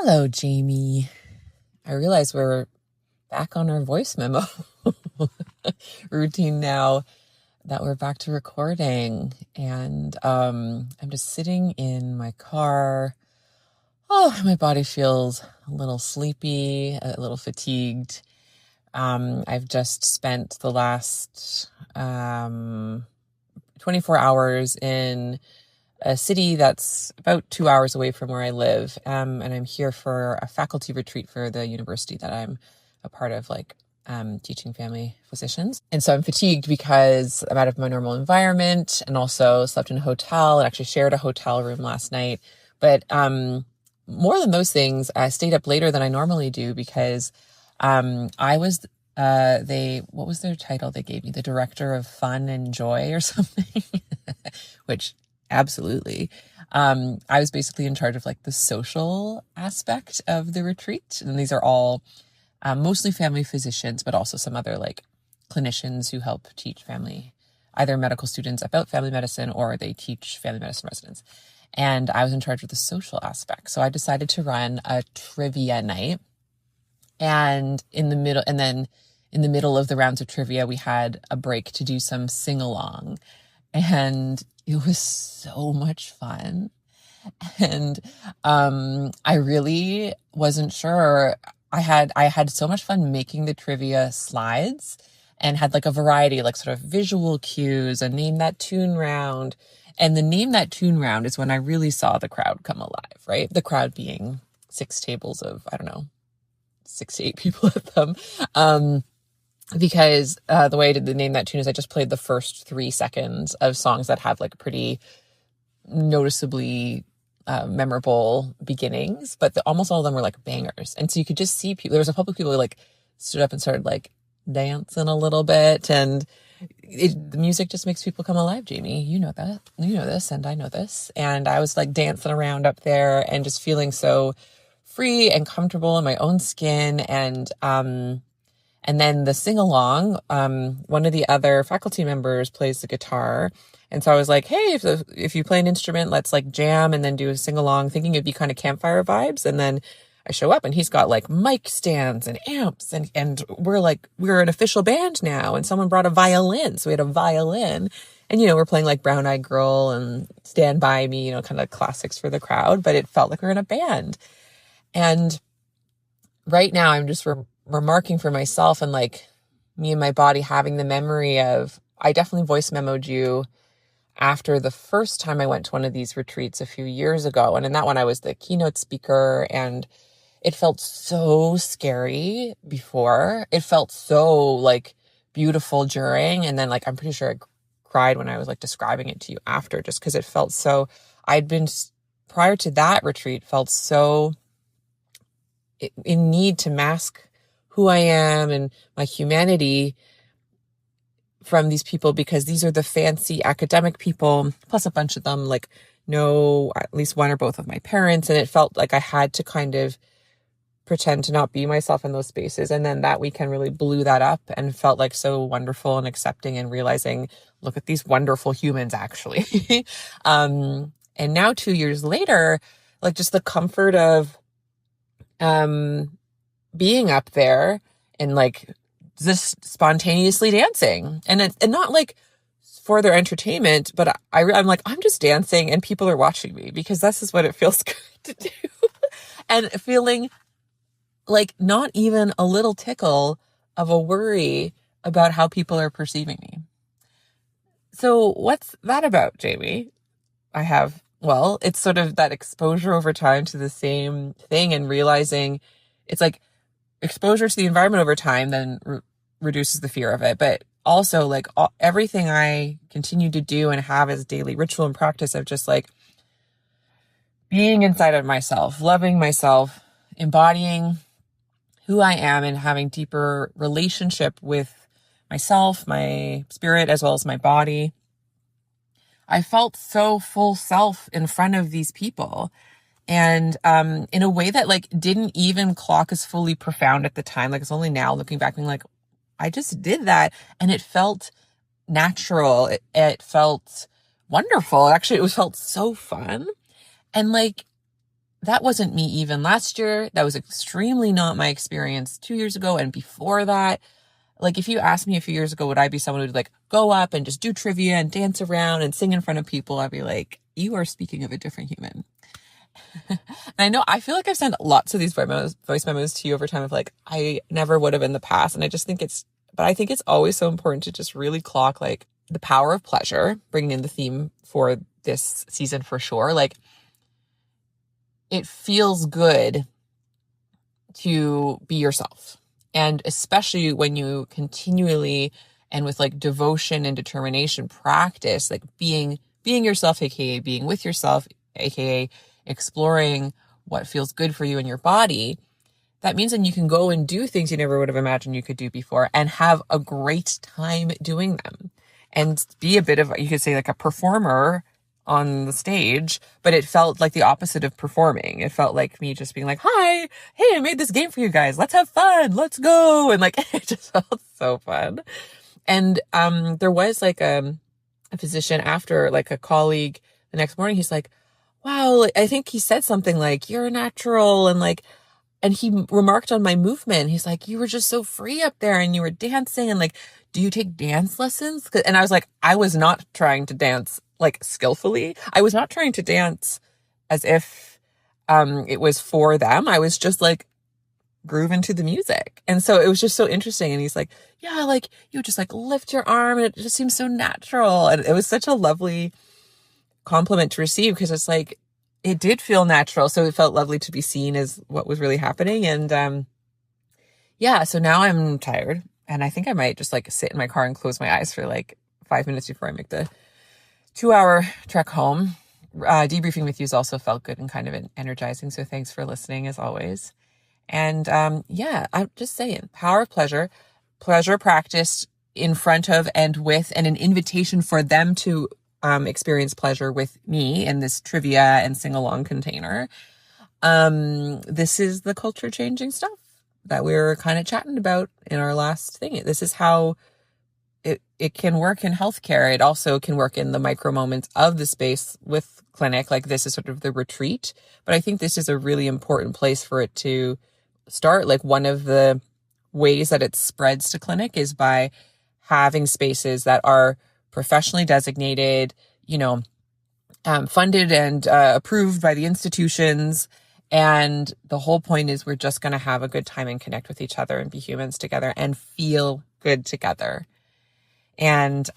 Hello, Jamie. I realize we're back on our voice memo routine now that we're back to recording. And I'm just sitting in my car. Oh, my body feels a little sleepy, a little fatigued. I've just spent the last 24 hours in a city that's about 2 hours away from where I live. And I'm here for a faculty retreat for the university that I'm a part of, teaching family physicians. And so I'm fatigued because I'm out of my normal environment and also slept in a hotel and actually shared a hotel room last night. But more than those things, I stayed up later than I normally do because I was what was their title they gave me? The director of fun and joy or something, which absolutely. I was basically in charge of the social aspect of the retreat. And these are all mostly family physicians, but also some other clinicians who help teach either medical students about family medicine or they teach family medicine residents. And I was in charge of the social aspect. So I decided to run a trivia night. And in the middle of the rounds of trivia, we had a break to do some sing-along. And it was so much fun. And I really wasn't sure. I had so much fun making the trivia slides and had a variety, sort of visual cues, a name that tune round. And the name that tune round is when I really saw the crowd come alive, right? The crowd being 6 tables of, 6 to 8 people at them. Because the way I did the name that tune is I just played the first 3 seconds of songs that have pretty noticeably memorable beginnings, but almost all of them were bangers. And so you could just see people. There was a couple of people who stood up and started dancing a little bit, and the music just makes people come alive. Jamie, you know that, you know this, and I know this. And I was dancing around up there and just feeling so free and comfortable in my own skin. And then the sing-along, one of the other faculty members plays the guitar. And so I was like, hey, if you play an instrument, let's jam and then do a sing-along, thinking it'd be kind of campfire vibes. And then I show up and he's got mic stands and amps and we're an official band now. And someone brought a violin. So we had a violin and, we're playing Brown Eyed Girl and Stand By Me, kind of classics for the crowd, but it felt like we were in a band. And right now I'm just remarking for myself and me and my body having the memory of, I definitely voice memoed you after the first time I went to one of these retreats a few years ago. And in that one, I was the keynote speaker and it felt so scary before. It felt so beautiful during. And then I'm pretty sure I cried when I was describing it to you after, just because it felt so, prior to that retreat, felt so in need to mask who I am and my humanity from these people, because these are the fancy academic people, plus a bunch of them know at least one or both of my parents. And it felt like I had to kind of pretend to not be myself in those spaces. And then that weekend really blew that up and felt so wonderful and accepting and realizing, look at these wonderful humans actually. And now 2 years later, just the comfort of being up there and just spontaneously dancing and not for their entertainment, but I'm just dancing and people are watching me because this is what it feels good to do. And feeling not even a little tickle of a worry about how people are perceiving me. So what's that about, Jamie? It's sort of that exposure over time to the same thing and realizing it's exposure to the environment over time then reduces the fear of it. But also everything I continue to do and have as daily ritual and practice of just being inside of myself, loving myself, embodying who I am and having deeper relationship with myself, my spirit, as well as my body. I felt so full self in front of these people. And in a way that didn't even clock as fully profound at the time. It's only now looking back being I just did that. And it felt natural. It felt wonderful. Actually, it felt so fun. And that wasn't me even last year. That was extremely not my experience 2 years ago. And before that, like if you asked me a few years ago, would I be someone who'd like go up and just do trivia and dance around and sing in front of people? I'd be like, you are speaking of a different human. And I know, I feel like I've sent lots of these voice memos to you over time of like, I never would have in the past. And I just think but I think it's always so important to just really clock like the power of pleasure, bringing in the theme for this season for sure. Like it feels good to be yourself. And especially when you continually and with like devotion and determination practice, like being yourself, aka being with yourself, aka exploring what feels good for you in your body, that means then you can go and do things you never would have imagined you could do before and have a great time doing them and be a bit of, you could say like a performer on the stage, but it felt like the opposite of performing. It felt like me just being like, hi, hey, I made this game for you guys. Let's have fun. Let's go. And like, it just felt so fun. And, there was like, a physician after, like a colleague the next morning, he's like, wow, I think he said something like, you're natural. And like, and he remarked on my movement. He's like, you were just so free up there and you were dancing and like, do you take dance lessons? And I was like, I was not trying to dance like skillfully. I was not trying to dance as if it was for them. I was just like grooving to the music. And so it was just so interesting. And he's like, yeah, like you just like lift your arm and it just seems so natural. And it was such a lovely compliment to receive because it's like, it did feel natural. So it felt lovely to be seen as what was really happening. And yeah, so now I'm tired and I think I might just like sit in my car and close my eyes for like 5 minutes before I make the 2-hour trek home. Debriefing with you has also felt good and kind of energizing. So thanks for listening as always. And yeah, I'm just saying, power of pleasure practiced in front of and with, and an invitation for them to experience pleasure with me in this trivia and sing along container. This is the culture changing stuff that we were kind of chatting about in our last thing. This is how it can work in healthcare. It also can work in the micro moments of the space with clinic. Like this is sort of the retreat, but I think this is a really important place for it to start. Like one of the ways that it spreads to clinic is by having spaces that are professionally designated, funded and approved by the institutions. And the whole point is we're just going to have a good time and connect with each other and be humans together and feel good together. And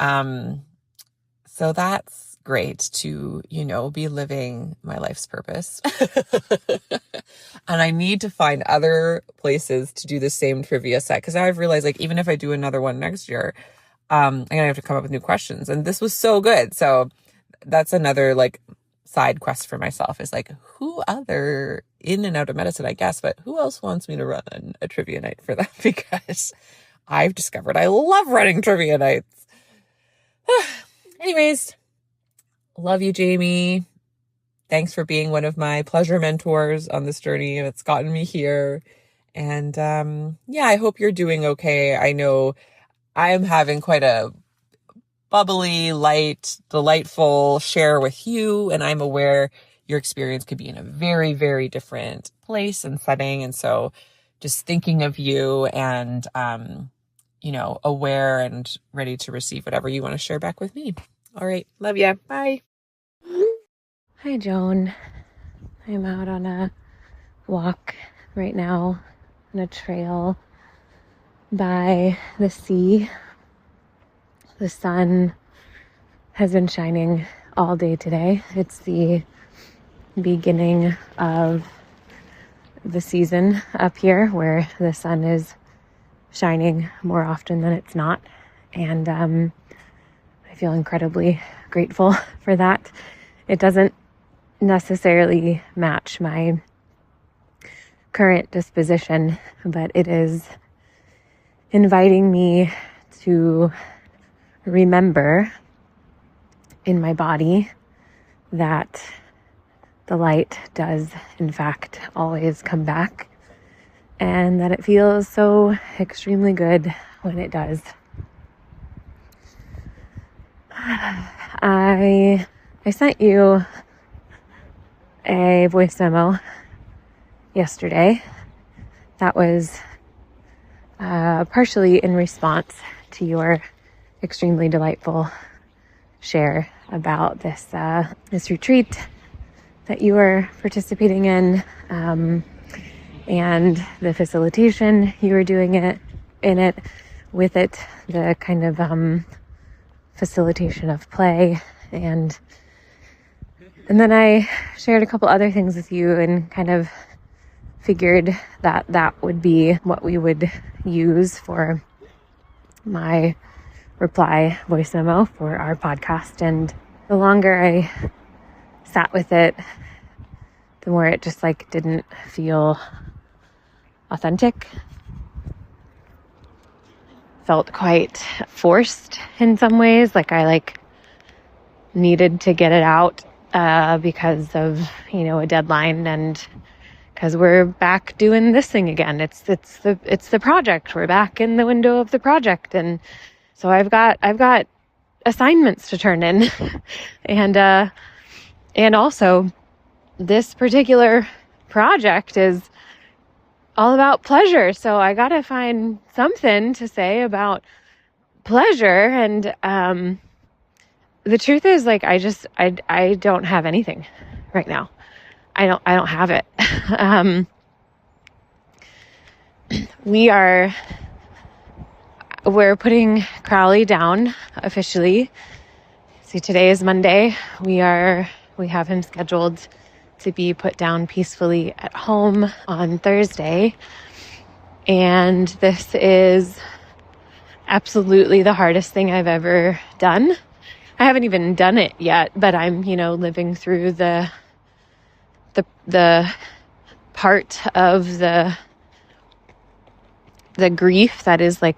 so that's great to, be living my life's purpose. And I need to find other places to do the same trivia set. Cause I've realized like, even if I do another one next year, I'm going to have to come up with new questions. And this was so good. So that's another like side quest for myself is like, who other in and out of medicine, I guess, but who else wants me to run a trivia night for them? Because I've discovered I love running trivia nights. Anyways, love you, Jamie. Thanks for being one of my pleasure mentors on this journey. It's gotten me here. And yeah, I hope you're doing okay. I know I am having quite a bubbly, light, delightful share with you. And I'm aware your experience could be in a very, very different place and setting. And so just thinking of you and, aware and ready to receive whatever you want to share back with me. All right. Love ya. Bye. Hi, Joan. I'm out on a walk right now on a trail by the sea. The sun has been shining all day today. It's the beginning of the season up here where the sun is shining more often than it's not. And I feel incredibly grateful for that. It doesn't necessarily match my current disposition, but it is inviting me to remember in my body that the light does in fact always come back, and that it feels so extremely good when it does. I sent you a voice memo yesterday that was partially in response to your extremely delightful share about this retreat that you were participating in, and the facilitation you were doing with it, the kind of facilitation of play, and then I shared a couple other things with you and kind of figured that would be what we would use for my reply voice memo for our podcast. And the longer I sat with it, the more it just didn't feel authentic. Felt quite forced in some ways, I needed to get it out because of a deadline, and because we're back doing this thing again. It's the project. We're back in the window of the project, and so I've got assignments to turn in, and also this particular project is all about pleasure. So I gotta find something to say about pleasure, and the truth is, I don't have anything right now. I don't have it. We're putting Crawley down officially. See, today is Monday. We have him scheduled to be put down peacefully at home on Thursday. And this is absolutely the hardest thing I've ever done. I haven't even done it yet, but I'm, living through the part of the grief that is I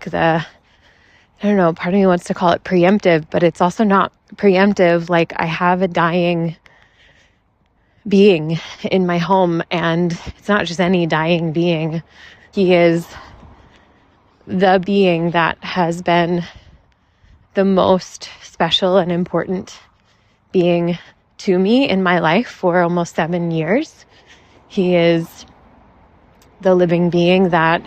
don't know, part of me wants to call it preemptive, but it's also not preemptive. I have a dying being in my home, and it's not just any dying being. He is the being that has been the most special and important being to me in my life for almost 7 years. He is the living being that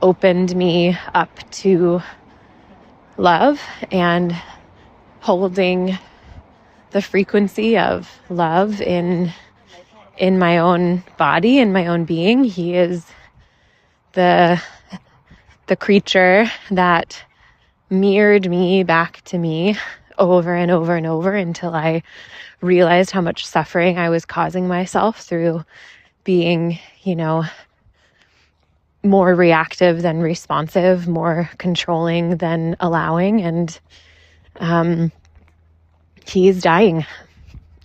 opened me up to love and holding the frequency of love in my own body, in my own being. He is the creature that mirrored me back to me over and over and over until I realized how much suffering I was causing myself through being, more reactive than responsive, more controlling than allowing. And he's dying.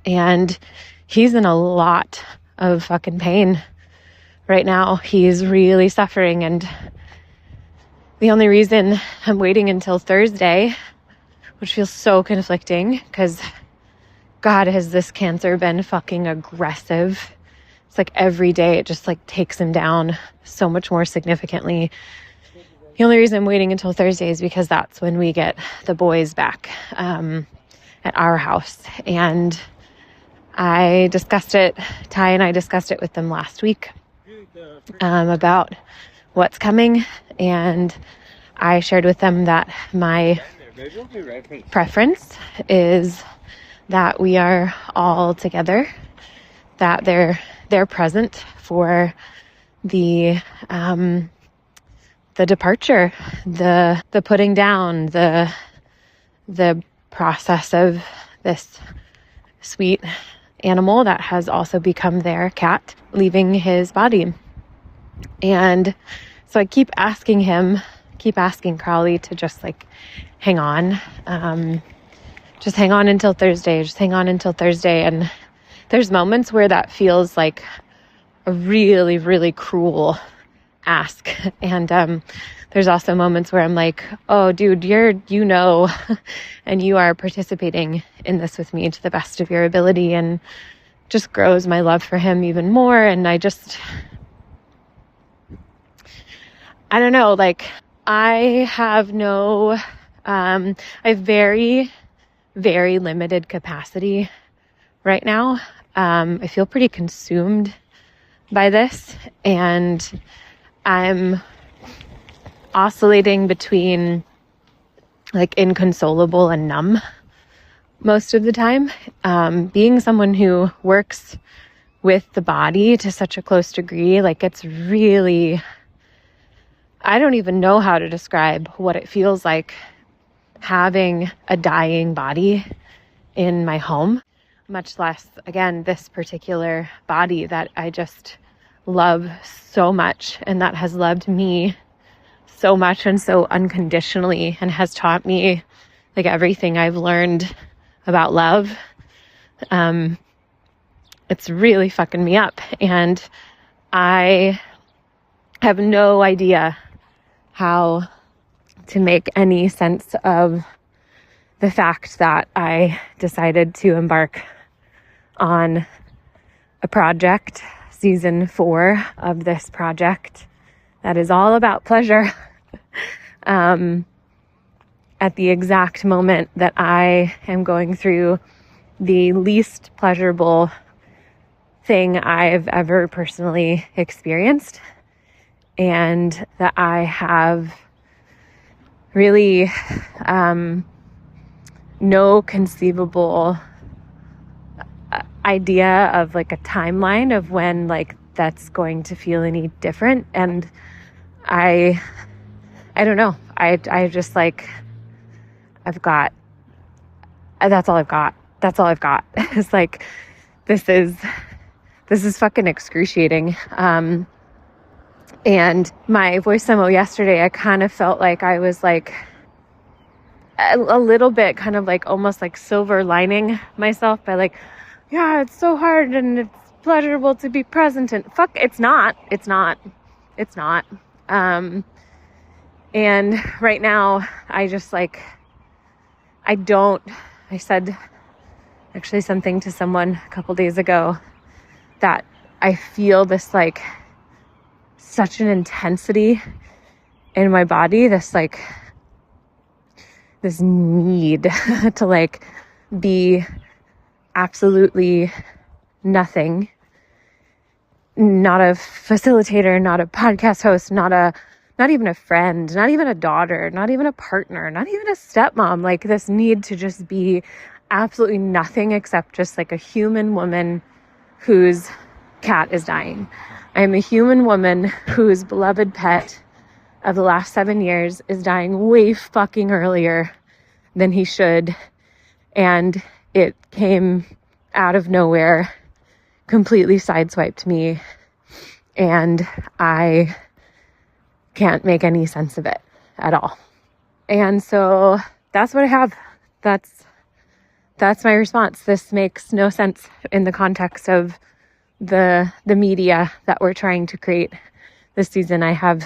And he's in a lot of fucking pain right now. He's really suffering. And the only reason I'm waiting until Thursday, which feels so conflicting, because God, has this cancer been fucking aggressive. It's every day it just takes him down so much more significantly. The only reason I'm waiting until Thursday is because that's when we get the boys back at our house. And Ty and I discussed it with them last week about what's coming. And I shared with them that my preference is that we are all together, that they're present for the departure, the putting down, the process of this sweet animal that has also become their cat leaving his body. And so I keep asking Crawley to just hang on. Just hang on until Thursday. And there's moments where that feels like a really, really cruel ask. And there's also moments where I'm like, oh, dude, and you are participating in this with me to the best of your ability, and just grows my love for him even more. And I don't know, I have I have very, very limited capacity right now. I feel pretty consumed by this, and I'm oscillating between like inconsolable and numb most of the time. Being someone who works with the body to such a close degree, like it's really, I don't even know how to describe what it feels like having a dying body in my home, much less, again, this particular body that I just love so much and that has loved me so much and so unconditionally and has taught me like everything I've learned about love. It's really fucking me up, and I have no idea how to make any sense of the fact that I decided to embark on a project, season 4 of this project, that is all about pleasure. At the exact moment that I am going through the least pleasurable thing I've ever personally experienced, and that I have really no conceivable idea of like a timeline of when like that's going to feel any different. And I don't know. I just like, that's all I've got. That's all I've got. It's like, this is fucking excruciating. And my voice memo yesterday, I kind of felt like I was like a little bit kind of like almost like silver lining myself by like, yeah, it's so hard and it's pleasurable to be present, and fuck, it's not. And right now I just like, I said actually something to someone a couple days ago that I feel this like such an intensity in my body, this need to like be absolutely nothing, not a facilitator, not a podcast host, not even a friend, not even a daughter, not even a partner, not even a stepmom, like this need to just be absolutely nothing except just like a human woman whose cat is dying. I am a human woman whose beloved pet of the last 7 years is dying way fucking earlier than he should. And it came out of nowhere, completely sideswiped me, and I can't make any sense of it at all. And so that's what I have. That's my response. This makes no sense in the context of the media that we're trying to create this season. I have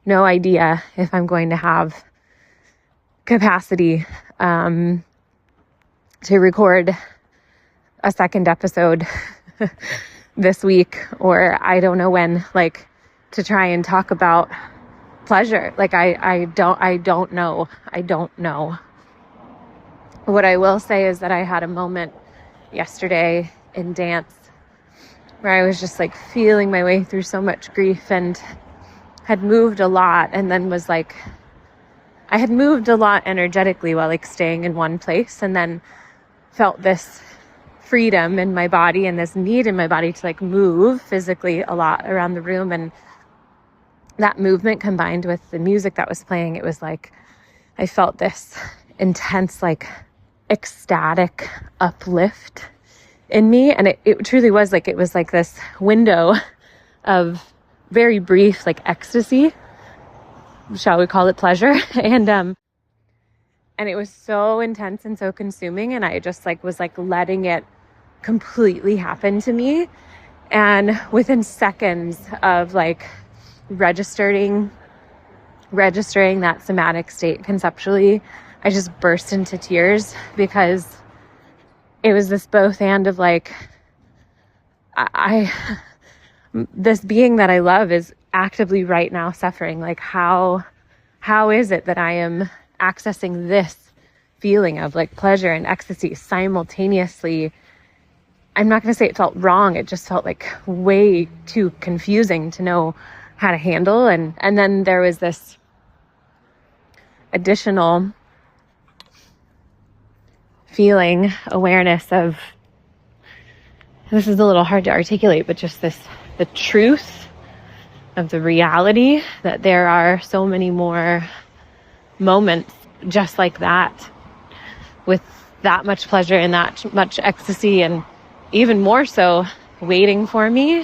no idea if I'm going to have capacity to record a second episode this week, or I don't know when, like, to try and talk about pleasure. Like, I don't know. What I will say is that I had a moment yesterday in dance where I was just like feeling my way through so much grief and had moved a lot, and then was like, I had moved a lot energetically while like staying in one place, and then felt this freedom in my body and this need in my body to like move physically a lot around the room. And that movement combined with the music that was playing, it was like I felt this intense like ecstatic uplift in me. And it truly was like, it was like this window of very brief like ecstasy, shall we call it pleasure. And it was so intense and so consuming, and I just like was like letting it completely happen to me. And within seconds of like registering that somatic state conceptually, I just burst into tears, because it was this both and of like, this being that I love is actively right now suffering. Like, how is it that I am accessing this feeling of like pleasure and ecstasy simultaneously? I'm not going to say it felt wrong. It just felt like way too confusing to know how to handle. And then there was this additional feeling, awareness of, this is a little hard to articulate, but just the truth of the reality that there are so many more moments just like that, with that much pleasure and that much ecstasy, and even more so waiting for me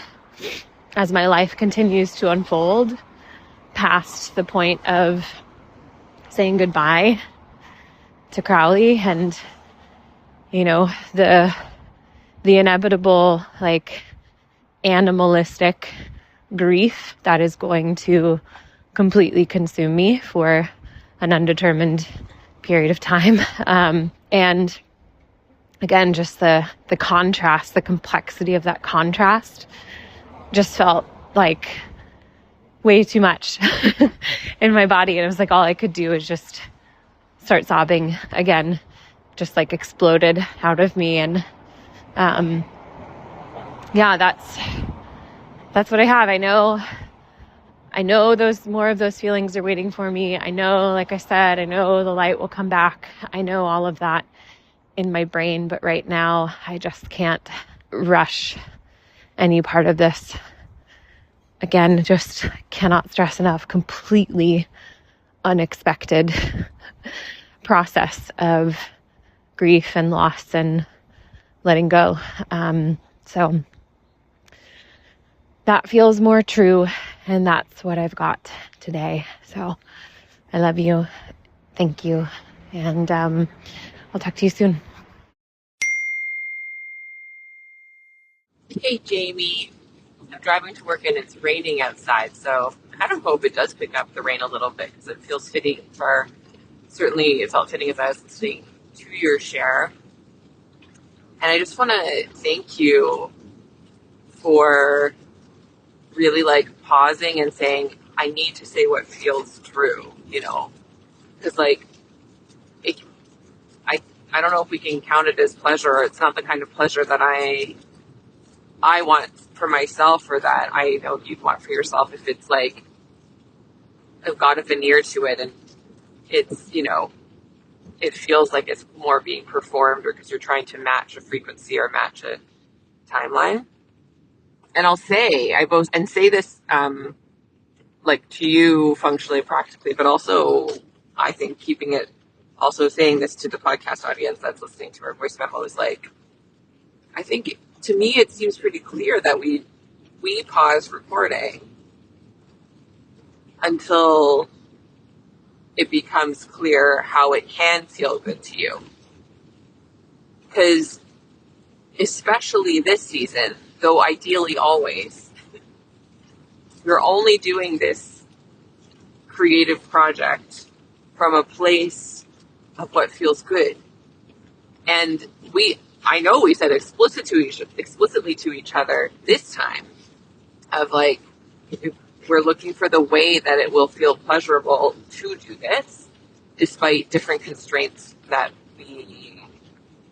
as my life continues to unfold past the point of saying goodbye to Crawley and, the inevitable, like, animalistic grief that is going to completely consume me for an undetermined period of time. And again, just the contrast, the complexity of that contrast just felt like way too much in my body. And it was like all I could do was just start sobbing again, just like exploded out of me. And that's what I have. I know those more of those feelings are waiting for me. I know, like I said, I know the light will come back. I know all of that in my brain, but right now I just can't rush any part of this. Again, just cannot stress enough, completely unexpected process of grief and loss and letting go. So that feels more true, and that's what I've got today. So I love you. Thank you. And I'll talk to you soon. Hey, Jamie. I'm driving to work and it's raining outside, so I kind of hope it does pick up the rain a little bit because it feels fitting certainly it felt fitting as I was listening to your share. And I just want to thank you for really like pausing and saying, I need to say what feels true, because I don't know if we can count it as pleasure. It's not the kind of pleasure that I want for myself, or that I know you'd want for yourself, if it's like I've got a veneer to it and it's, it feels like it's more being performed, or because you're trying to match a frequency or match a timeline. And I'll say, say this, like to you functionally, practically, but also I think also saying this to the podcast audience that's listening to our voice memo is like, I think to me, it seems pretty clear that we pause recording until it becomes clear how it can feel good to you. Because especially this season, though ideally always, you're only doing this creative project from a place of what feels good. And I know we said explicitly to each other this time of like, we're looking for the way that it will feel pleasurable to do this, despite different constraints that we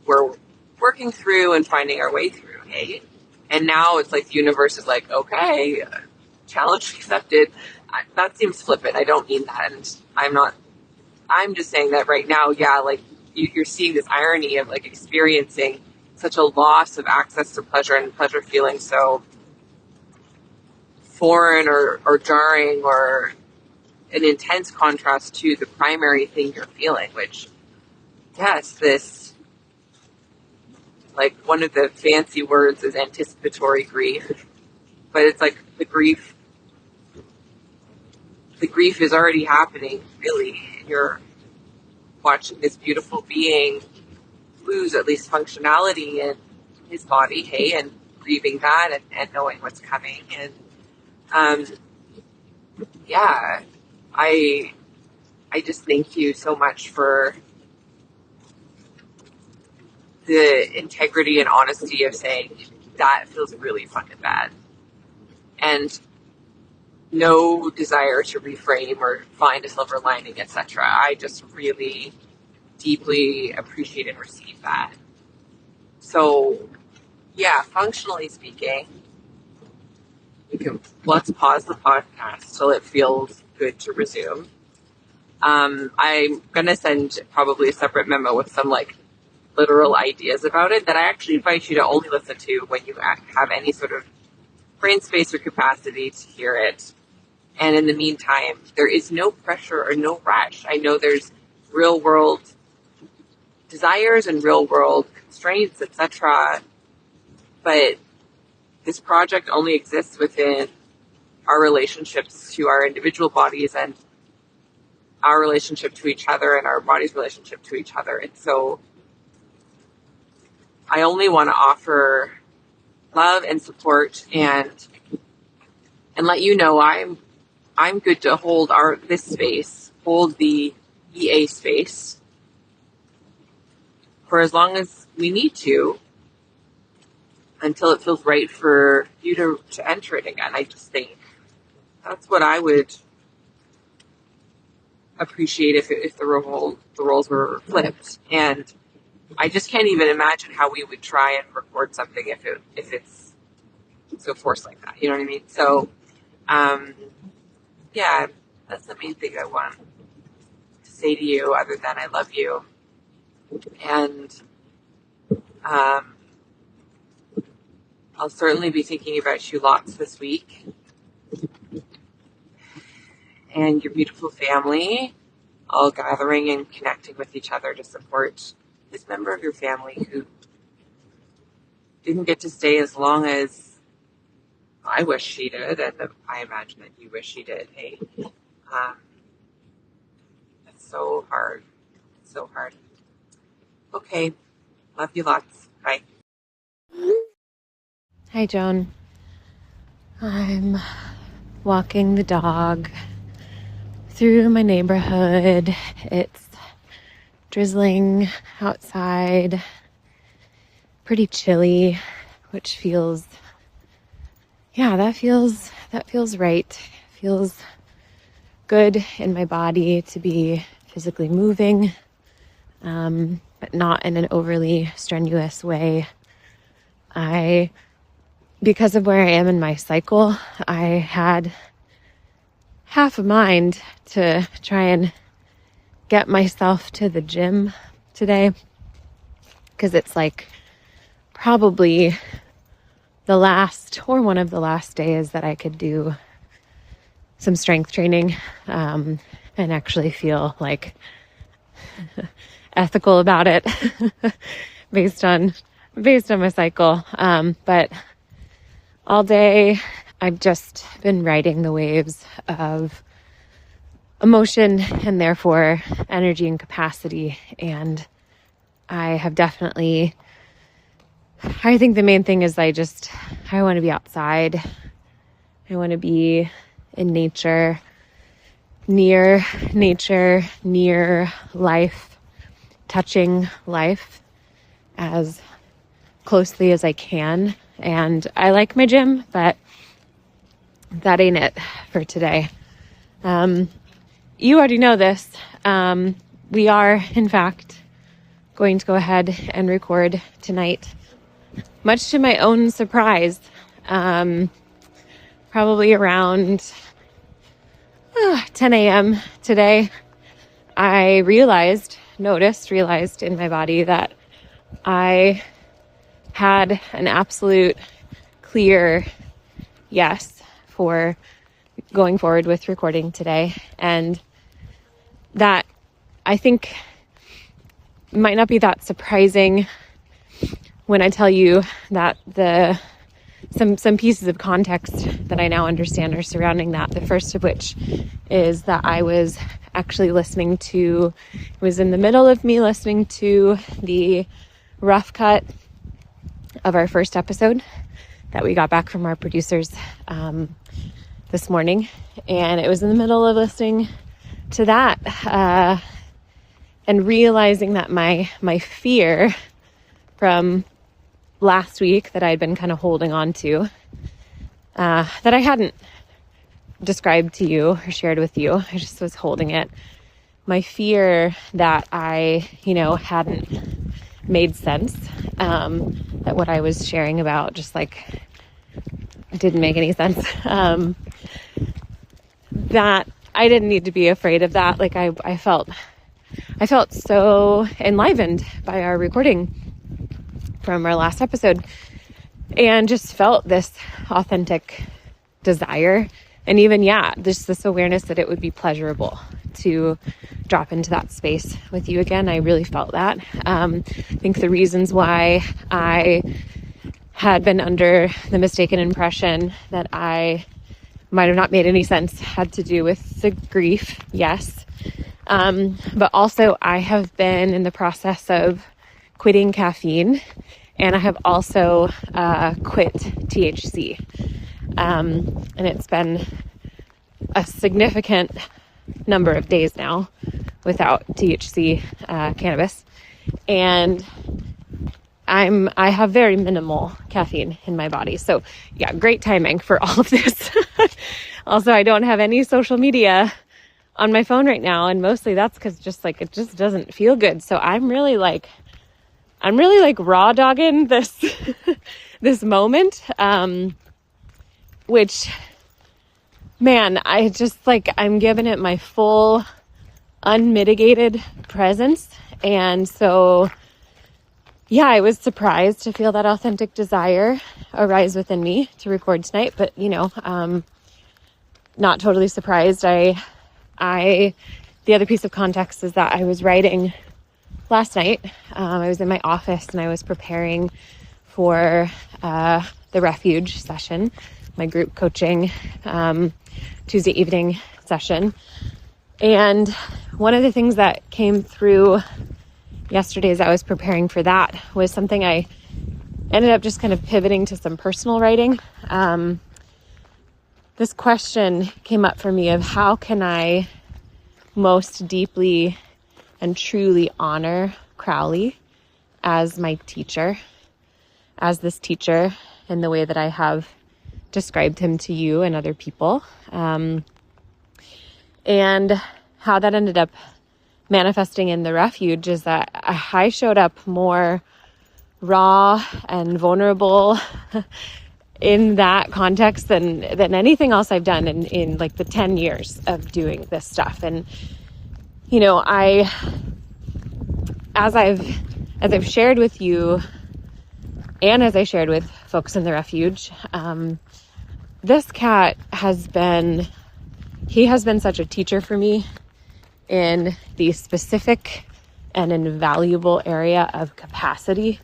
were working through and finding our way through, hey? And now it's like the universe is like, okay, challenge accepted. That seems flippant. I don't mean that. And I'm just saying that right now, yeah, like you're seeing this irony of like experiencing such a loss of access to pleasure and pleasure feeling so foreign or jarring or an intense contrast to the primary thing you're feeling, which, yes, this, like one of the fancy words is anticipatory grief, but it's like the grief is already happening, really. You're watching this beautiful being lose at least functionality in his body, hey, and grieving that and knowing what's coming. And I just thank you so much for the integrity and honesty of saying that feels really fucking bad. And no desire to reframe or find a silver lining, etc. I just really deeply appreciate and receive that. So yeah, functionally speaking, let's pause the podcast till it feels good to resume. I'm going to send probably a separate memo with some like literal ideas about it that I actually invite you to only listen to when you have any sort of brain space or capacity to hear it. And in the meantime, there is no pressure or no rush. I know there's real world desires and real world constraints, etc. But this project only exists within our relationships to our individual bodies and our relationship to each other and our body's relationship to each other. And so I only want to offer love and support and let you know I'm good to hold this space, hold the EA space for as long as we need to until it feels right for you to enter it again. I just think that's what I would appreciate if the roles were flipped. And I just can't even imagine how we would try and record something if it's so forced like that. You know what I mean? So, yeah, that's the main thing I want to say to you, other than I love you. And I'll certainly be thinking about you lots this week. And your beautiful family, all gathering and connecting with each other to support this member of your family who didn't get to stay as long as I wish she did, and I imagine that you wish she did. Hey, it's so hard. So hard. Okay. Love you lots. Bye. Hi, Joan. I'm walking the dog through my neighborhood. It's drizzling outside, pretty chilly, which feels, that feels right. Feels good in my body to be physically moving, but not in an overly strenuous way. Because of where I am in my cycle, I had half a mind to try and get myself to the gym today, because it's like probably the last or one of the last days that I could do some strength training and actually feel like ethical about it based on my cycle. But all day I've just been riding the waves of emotion and therefore energy and capacity. And I have definitely, I think the main thing is I want to be outside. I want to be in nature, near life, touching life as closely as I can. And I like my gym, but that ain't it for today. You already know this. We are, in fact, going to go ahead and record tonight, much to my own surprise. Probably around 10 a.m. today, I realized in my body that I had an absolute clear yes for going forward with recording today. And that, I think, might not be that surprising when I tell you that some pieces of context that I now understand are surrounding that. The first of which is that I was actually it was in the middle of me listening to the rough cut of our first episode that we got back from our producers this morning. And it was in the middle of listening to that and realizing that my fear from last week that I'd been kind of holding on to, that I hadn't described to you or shared with you. I just was holding it. My fear that I, hadn't made sense that what I was sharing about just like didn't make any sense. That I didn't need to be afraid of that. Like I felt so enlivened by our recording from our last episode, and just felt this authentic desire. And even, just this awareness that it would be pleasurable to drop into that space with you again. I really felt that. I think the reasons why I had been under the mistaken impression that I might have not made any sense had to do with the grief, yes. But also I have been in the process of quitting caffeine, and I have also quit THC. And it's been a significant number of days now without THC cannabis. And I have very minimal caffeine in my body. So great timing for all of this. Also, I don't have any social media on my phone right now. And mostly that's because it just doesn't feel good. So I'm really like raw dogging this, this moment. Which, man, I just I'm giving it my full unmitigated presence. And so, I was surprised to feel that authentic desire arise within me to record tonight, but not totally surprised. The other piece of context is that I was writing last night. I was in my office and I was preparing for the refuge session, my group coaching Tuesday evening session. And one of the things that came through yesterday as I was preparing for that was something I ended up just kind of pivoting to some personal writing. This question came up for me of how can I most deeply and truly honor Crawley as my teacher, as this teacher in the way that I have described him to you and other people, and how that ended up manifesting in the refuge is that I showed up more raw and vulnerable in that context than anything else I've done in like the 10 years of doing this stuff. And as I've shared with you and as I shared with folks in the refuge, this cat has been such a teacher for me in the specific and invaluable area of capacity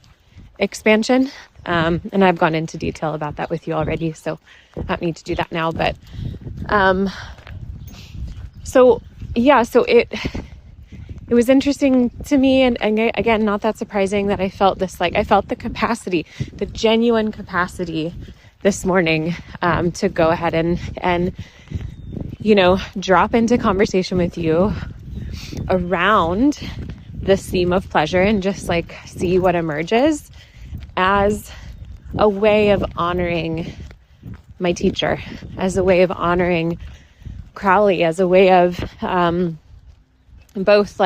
expansion. And I've gone into detail about that with you already, so I don't need to do that now. But so it was interesting to me, and again, not that surprising that I felt this, I felt the capacity, the genuine capacity this morning to go ahead and drop into conversation with you around this theme of pleasure and just see what emerges as a way of honoring my teacher, as a way of honoring Crawley, as a way of both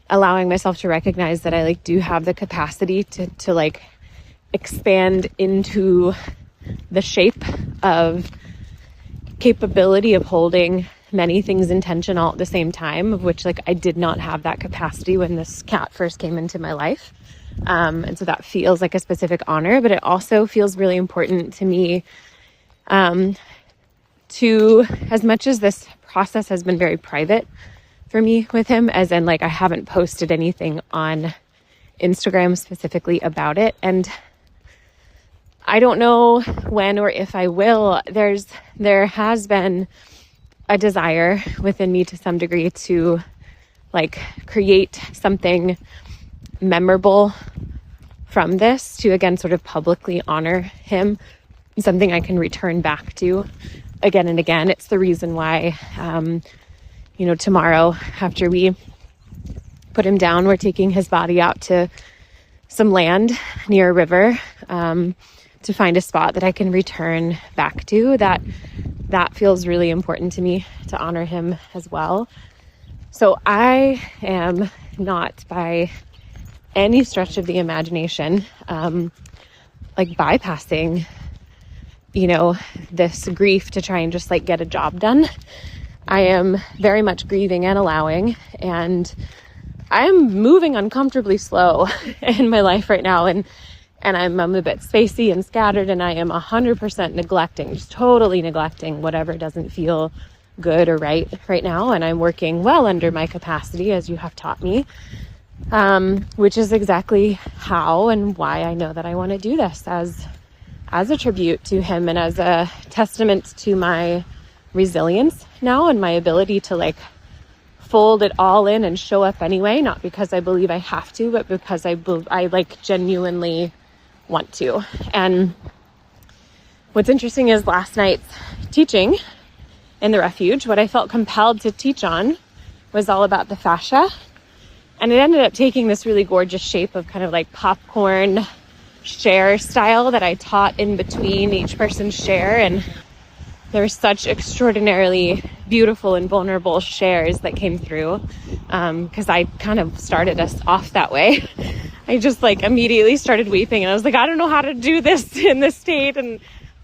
allowing myself to recognize that I do have the capacity to expand into the shape of capability of holding many things in tension all at the same time, of which I did not have that capacity when this cat first came into my life. And so that feels like a specific honor, but it also feels really important to me to, as much as this process has been very private for me with him, as in I haven't posted anything on Instagram specifically about it. And I don't know when or if I will. There has been a desire within me to some degree to create something memorable from this, to again sort of publicly honor him, something I can return back to again and again. It's the reason why tomorrow after we put him down, we're taking his body out to some land near a river to find a spot that I can return back to. That feels really important to me, to honor him as well. So I am not by any stretch of the imagination, like bypassing, this grief to try and just like get a job done. I am very much grieving and allowing, and I am moving uncomfortably slow in my life right now. And I'm a bit spacey and scattered, and I am 100% neglecting, just totally neglecting whatever doesn't feel good or right now. And I'm working well under my capacity, as you have taught me, which is exactly how and why I know that I want to do this as a tribute to him and as a testament to my resilience now and my ability to like fold it all in and show up anyway, not because I believe I have to, but because I like genuinely want to. And what's interesting is last night's teaching in the refuge, what I felt compelled to teach on was all about the fascia. And it ended up taking this really gorgeous shape of kind of like popcorn share style that I taught in between each person's share. And there were such extraordinarily beautiful and vulnerable shares that came through, because I kind of started us off that way. I just like immediately started weeping, and I was like, I don't know how to do this in this state, and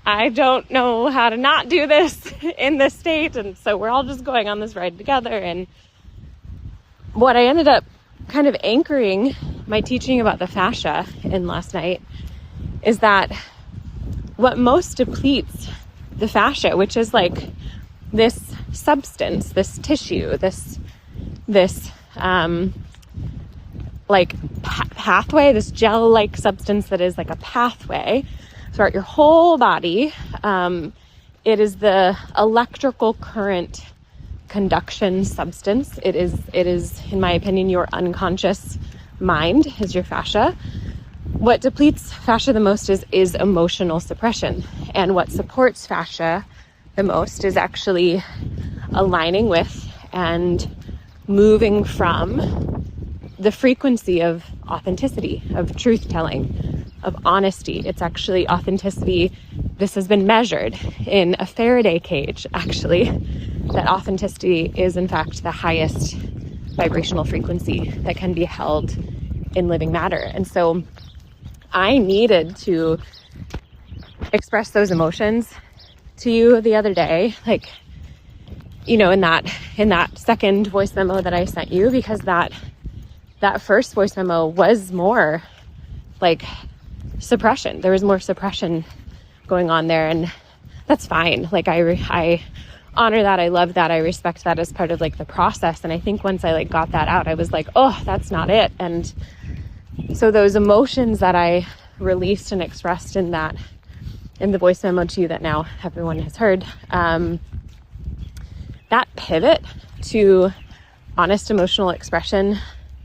I don't know how to not do this in this state. And so we're all just going on this ride together. And what I ended up kind of anchoring my teaching about the fascia in last night is that what most depletes the fascia, which is like this substance, this tissue, this pathway, this gel-like substance that is like a pathway throughout your whole body. It is the electrical current conduction substance. It is, in my opinion, your unconscious mind is your fascia. What depletes fascia the most is emotional suppression. And what supports fascia the most is actually aligning with and moving from the frequency of authenticity, of truth-telling, of honesty. It's actually authenticity. This has been measured in a Faraday cage, actually, that authenticity is, in fact, the highest vibrational frequency that can be held in living matter. And so I needed to express those emotions to you the other day, like, in that second voice memo that I sent you, because that first voice memo was more like suppression. There was more suppression going on there, and that's fine. Like I honor that. I love that. I respect that as part of like the process. And I think once I like got that out, I was like, oh, that's not it. And so those emotions that I released and expressed in the voice memo to you that now everyone has heard, that pivot to honest emotional expression,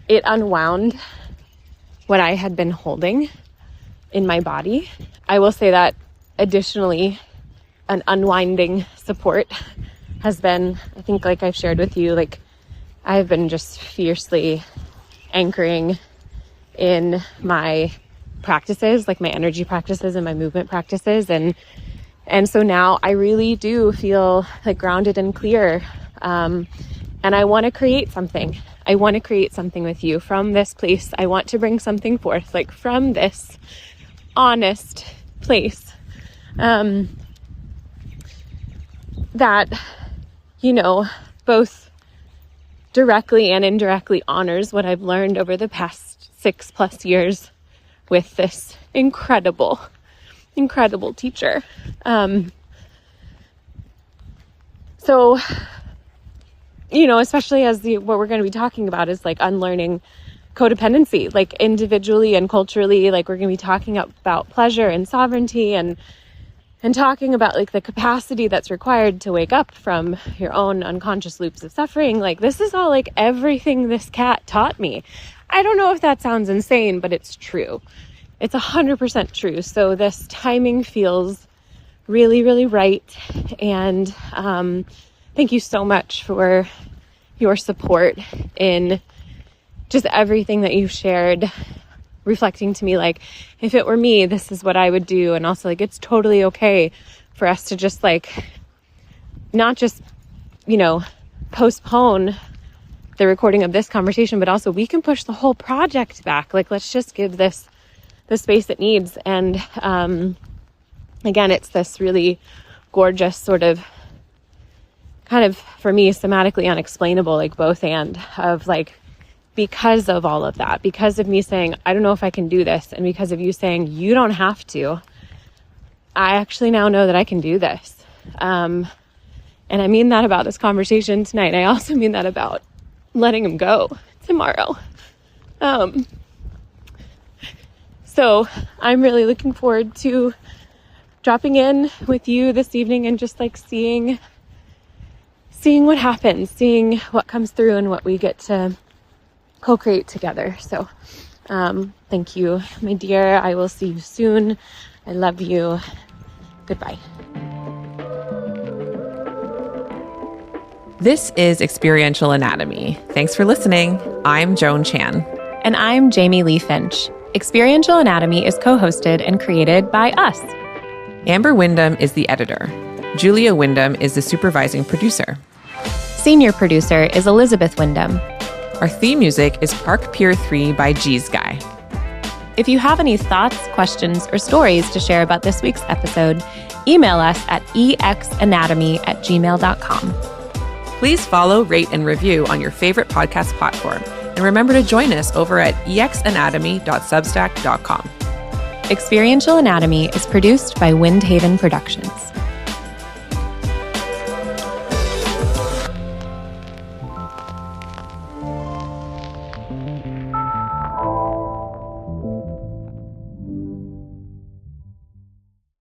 it unwound what I had been holding in my body. I will say that additionally, an unwinding support has been, I think, like I've shared with you, like I've been just fiercely anchoring in my practices, like my energy practices and my movement practices. And so now I really do feel like grounded and clear. And I want to create something. I want to create something with you from this place. I want to bring something forth, like from this honest place. That, both directly and indirectly honors what I've learned over the past 6+ years with this incredible teacher. So, especially as what we're going to be talking about is like unlearning codependency, like individually and culturally, like we're going to be talking about pleasure and sovereignty and talking about like the capacity that's required to wake up from your own unconscious loops of suffering. Like this is all like everything this cat taught me. I don't know if that sounds insane, but it's true. It's 100% true. So this timing feels really, really right. And thank you so much for your support in just everything that you've shared, reflecting to me like, if it were me, this is what I would do. And also like, it's totally okay for us to just like, not just, postpone the recording of this conversation, but also we can push the whole project back. Like, let's just give this the space it needs. And again, it's this really gorgeous sort of kind of, for me, somatically unexplainable, like both and of like, because of all of that, because of me saying, I don't know if I can do this, and because of you saying, you don't have to, I actually now know that I can do this. And I mean that about this conversation tonight. I also mean that about letting him go tomorrow. So I'm really looking forward to dropping in with you this evening and just like seeing what happens, seeing what comes through and what we get to co-create together. So thank you, my dear. I will see you soon. I love you. Goodbye. This is Experiential Anatomy. Thanks for listening. I'm Joan Chan. And I'm Jamie Lee Finch. Experiential Anatomy is co-hosted and created by us. Amber Wyndham is the editor. Julia Wyndham is the supervising producer. Senior producer is Elizabeth Wyndham. Our theme music is Park Pier 3 by G's Guy. If you have any thoughts, questions, or stories to share about this week's episode, email us at exanatomy@gmail.com. Please follow, rate, and review on your favorite podcast platform. And remember to join us over at exanatomy.substack.com. Experiential Anatomy is produced by Windhaven Productions.